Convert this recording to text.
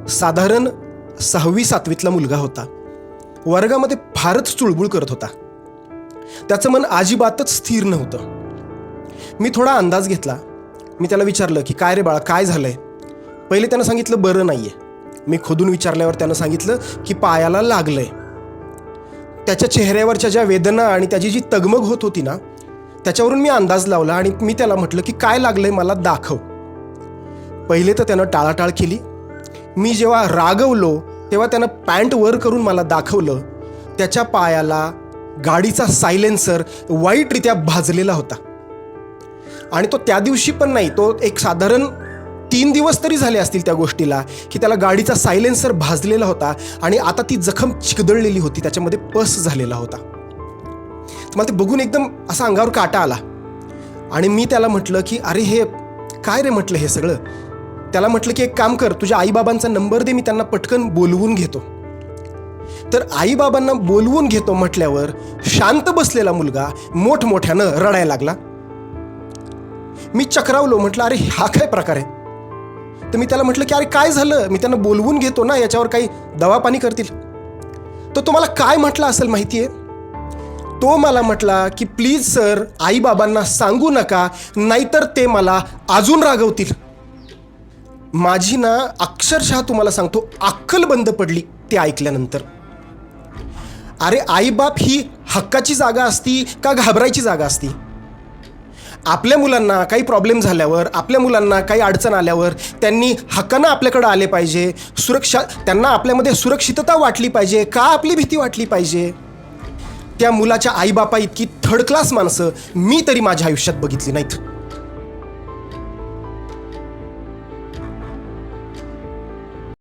साधारण 6वी-7वीतला मुलगा होता. वर्गामध्ये फारच चुळबुळ करत होता. त्याचं मन अजिबातच स्थिर नव्हतं. मी थोडा अंदाज घेतला. मी त्याला विचारलं की काय रे बाळा, काय झालंय? पहिले त्यानं सांगितलं बरं नाहीये. मी खोदून विचारल्यावर त्यानं सांगितलं की पायाला लागलंय. त्याच्या चेहऱ्यावरच्या ज्या वेदना आणि त्याची जी तगमग होत होती ना, त्याच्यावरून मी अंदाज लावला आणि मी त्याला म्हटलं की काय लागलंय मला दाखव. पहिले तर त्यानं टाळाटाळ केली. मी जेव्हा रागवलो तेव्हा त्यानं पॅन्ट वर करून मला दाखवलं. त्याच्या पायाला गाडीचा सायलेन्सर वाईटरित्या भाजलेला होता. आणि तो त्या दिवशी पण नाही, तो एक साधारण 3 दिवस तरी झाले असतील त्या गोष्टीला, की त्याला गाडीचा सायलेन्सर भाजलेला होता आणि आता ती जखम चिकदळलेली होती, त्याच्यामध्ये पस झालेला होता. मला ते बघून एकदम असा अंगावर काटा आला. आणि मी त्याला म्हटलं की अरे हे काय रे म्हटलं हे सगळं. त्याला म्हटलं की एक काम कर, तुझ्या आईबाबांचा नंबर दे, मी त्यांना पटकन बोलवून घेतो. तर आईबाबांना बोलवून घेतो म्हटल्यावर शांत बसलेला मुलगा मोठमोठ्यानं रडायला लागला. मी चक्रावलो. म्हटलं अरे हा काय प्रकार आहे? तर मी त्याला म्हटलं की अरे काय झालं, मी त्यांना बोलवून घेतो ना, याच्यावर काही दवापाणी करतील. तर तो मला काय म्हटला असेल माहिती आहे? तो मला म्हटला की प्लीज सर, आईबाबांना सांगू नका, नाहीतर ते मला अजून रागवतील. माझी ना अक्षरशः तुम्हाला सांगतो अक्कल बंद पडली ते ऐकल्यानंतर. अरे आईबाप ही हक्काची जागा असती का घाबरायची जागा असती? आपल्या मुलांना काही प्रॉब्लेम झाल्यावर, आपल्या मुलांना काही अडचण आल्यावर त्यांनी हक्कानं आपल्याकडं आले पाहिजे. त्यांना आपल्यामध्ये सुरक्षितता वाटली पाहिजे. का आपली भीती वाटली पाहिजे? त्या मुलाच्या आईबापा इतकी थर्ड क्लास माणसं मी तरी माझ्या आयुष्यात बघितली नाहीत.